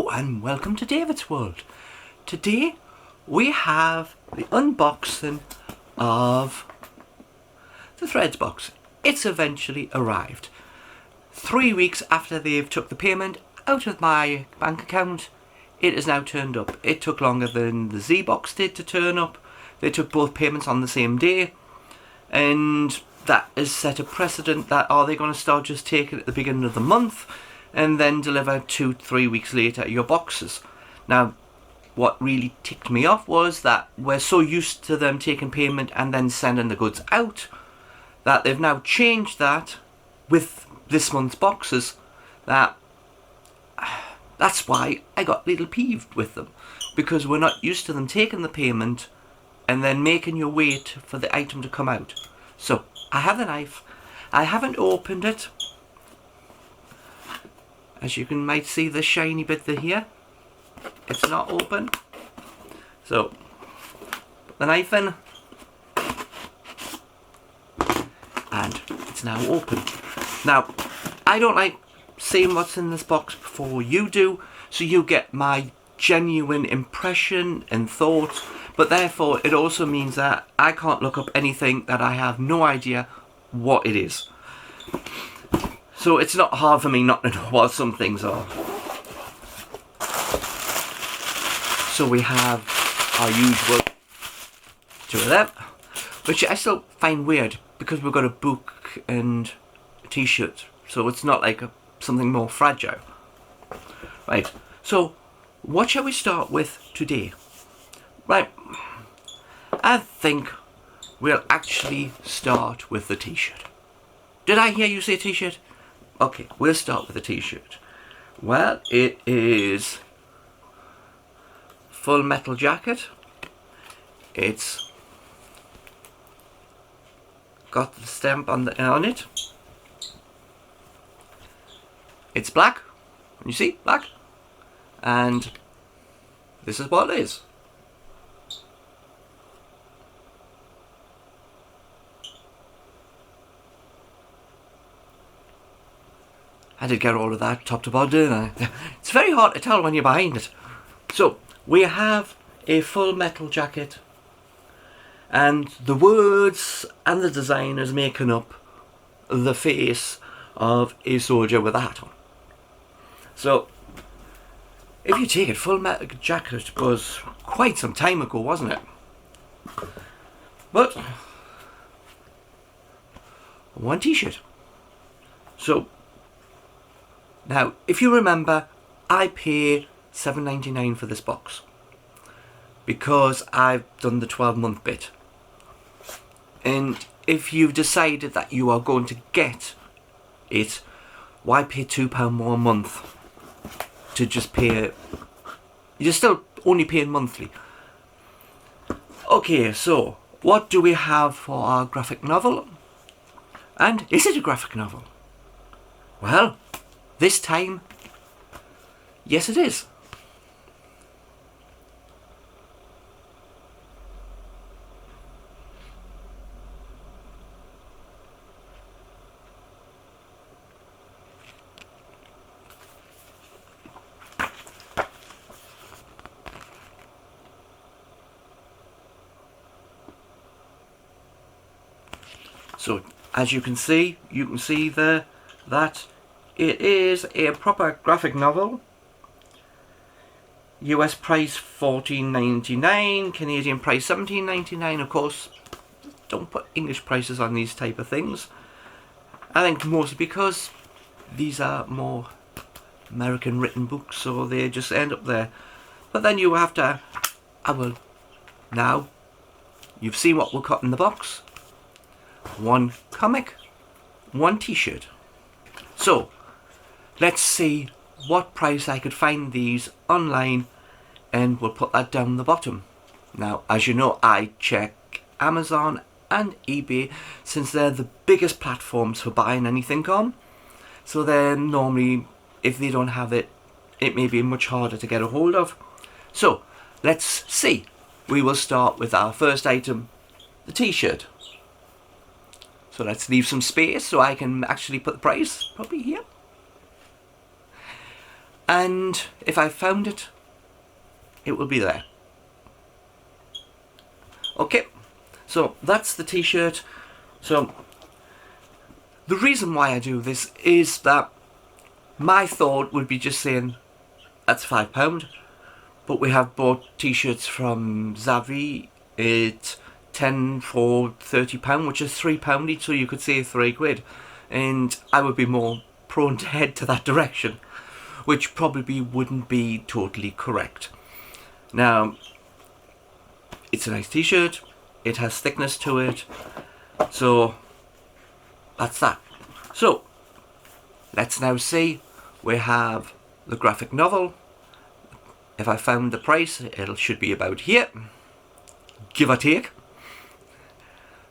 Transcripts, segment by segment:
Hello and welcome to David's World. Today we have the unboxing of the Threads box. It's eventually arrived. 3 weeks after they've took the payment out of my bank account, it is now turned up. It took longer than the Z box did to turn up. They took both payments on the same day, and that has set a precedent that are they going to start just taking it at the beginning of the month and then deliver 2-3 weeks later your boxes. Now, what really ticked me off was that we're so used to them taking payment and then sending the goods out that they've now changed that with this month's boxes. That's why I got a little peeved with them, because we're not used to them taking the payment and then making you wait for the item to come out. So I have the knife. I haven't opened it. As you might see, the shiny bit here, it's not open. So, put the knife in, and it's now open. Now, I don't like seeing what's in this box before you do, so you get my genuine impression and thoughts, but therefore it also means that I can't look up anything that I have no idea what it is. So it's not hard for me not to know what some things are. So we have our usual two of them, which I still find weird because we've got a book and a t-shirt, so it's not like something more fragile. Right, so what shall we start with today? Right, I think we'll actually start with the t-shirt. Did I hear you say t-shirt? Okay, we'll start with the t-shirt. Well, it is Full Metal Jacket. It's got the stamp on it. It's black. You see, black. And this is what it is. I did get all of that top to bottom, didn't I? It's very hard to tell when you're behind it. So, we have a Full Metal Jacket, and the words and the design is making up the face of a soldier with a hat on. So, if you take it, Full Metal Jacket was quite some time ago, wasn't it? But one t-shirt. So, now, if you remember, I pay $7.99 for this box because I've done the 12-month bit. And if you've decided that you are going to get it, why pay £2 more a month to just pay it? You're still only paying monthly. Okay, so what do we have for our graphic novel? And is it a graphic novel? Well, this time, yes it is. So, as you can see there that it is a proper graphic novel. US price $14.99, Canadian price $17.99. Of course, don't put English prices on these type of things. I think mostly because these are more American written books, so they just end up there. But then you have to, now you've seen what we got in the box. One comic, one t-shirt. So, let's see what price I could find these online, and we'll put that down the bottom. Now, as you know, I check Amazon and eBay since they're the biggest platforms for buying anything on. So they're normally, if they don't have it, it may be much harder to get a hold of. So, let's see. We will start with our first item, the t-shirt. So let's leave some space so I can actually put the price probably here. and if I found it, it will be there. Okay, so that's the t-shirt. So the reason why I do this is that my thought would be just saying that's £5, but we have bought t-shirts from Zavvi at 10 for £30, which is £3 each, so you could save £3, and I would be more prone to head to that direction, which probably wouldn't be totally correct. Now, it's a nice t-shirt, it has thickness to it, so that's that. So let's now see. We have the graphic novel. If I found the price, it should be about here, give or take.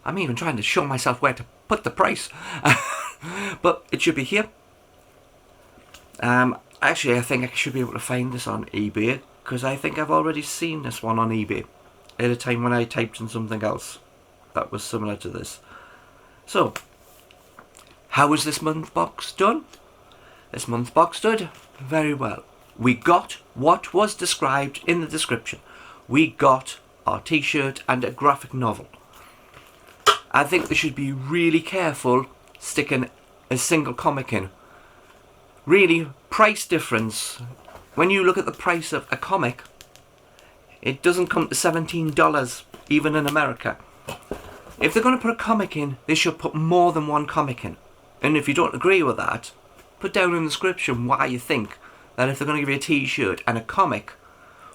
I'm even trying to show myself where to put the price. But it should be here. Actually, I think I should be able to find this on eBay, because I think I've already seen this one on eBay at a time when I typed in something else that was similar to this. So, how was this month box done? This month's box did very well. We got what was described in the description. We got our t-shirt and a graphic novel. I think they should be really careful sticking a single comic in. Really, price difference. When you look at the price of a comic, it doesn't come to $17, even in America. If they're going to put a comic in, they should put more than one comic in. And if you don't agree with that, put down in the description why you think that if they're going to give you a t-shirt and a comic,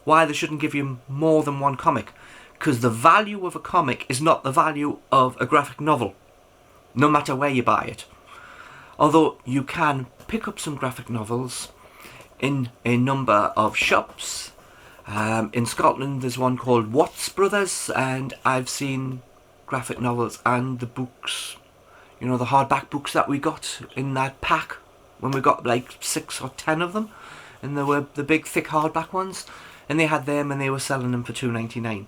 why they shouldn't give you more than one comic. Because the value of a comic is not the value of a graphic novel, no matter where you buy it. Although you can pick up some graphic novels in a number of shops. In Scotland there's one called Watts Brothers, and I've seen graphic novels and the books, you know, the hardback books that we got in that pack when we got like 6 or 10 of them, and there were the big thick hardback ones, and they had them and they were selling them for $2.99.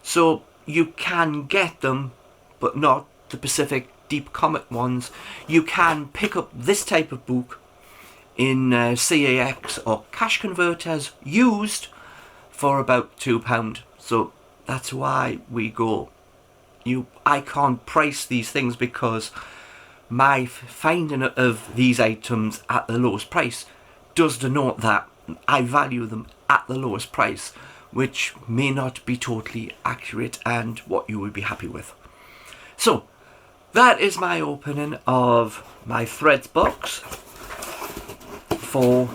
So you can get them, but not the Pacific deep comic ones. You can pick up this type of book in CAX or Cash Converters used for about £2. So that's why we go. I can't price these things, because my finding of these items at the lowest price does denote that I value them at the lowest price, which may not be totally accurate and what you would be happy with. So that is my opening of my Threads box for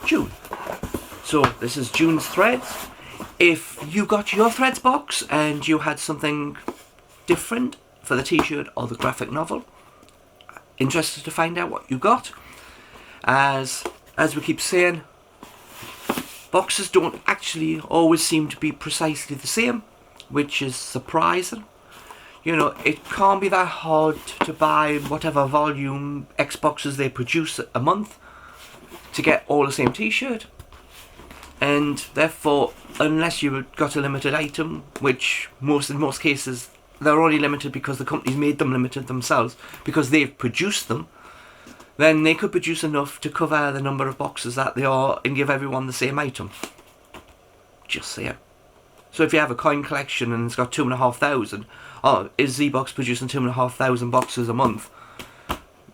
June. So this is June's Threads. If you got your Threads box and you had something different for the t-shirt or the graphic novel, interested to find out what you got. As we keep saying, boxes don't actually always seem to be precisely the same, which is surprising. You know, it can't be that hard to buy whatever volume Xboxes they produce a month to get all the same t-shirt. And therefore, unless you've got a limited item, which in most cases they're only limited because the companies made them limited themselves, because they've produced them, then they could produce enough to cover the number of boxes that they are and give everyone the same item. Just saying. So if you have a coin collection and it's got 2,500, is Z-Box producing 2,500 boxes a month?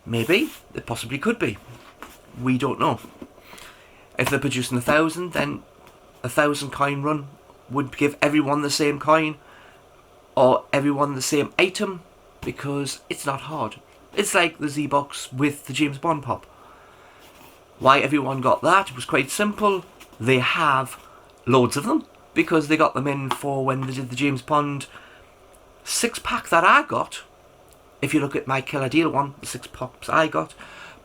Maybe. It possibly could be. We don't know. If they're producing 1,000, then 1,000 coin run would give everyone the same coin, or everyone the same item, because it's not hard. It's like the Z-Box with the James Bond pop. Why everyone got that was quite simple. They have loads of them, because they got them in for when they did the James Bond 6-pack that I got. If you look at my Killer Deal one, the 6 pops I got.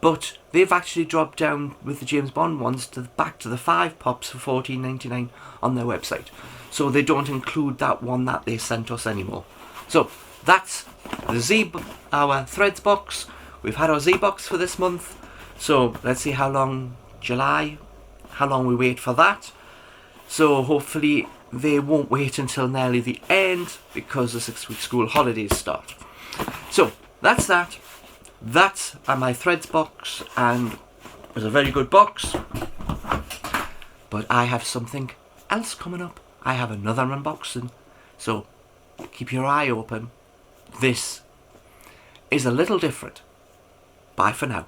But they've actually dropped down with the James Bond ones back to the 5 pops for $14.99 on their website. So they don't include that one that they sent us anymore. So that's our Threads box. We've had our Z box for this month. So let's see how long we wait for that. So hopefully they won't wait until nearly the end, because the 6-week school holidays start. So that's that. That's my Threads box, and it was a very good box. But I have something else coming up. I have another unboxing. So keep your eye open. This is a little different. Bye for now.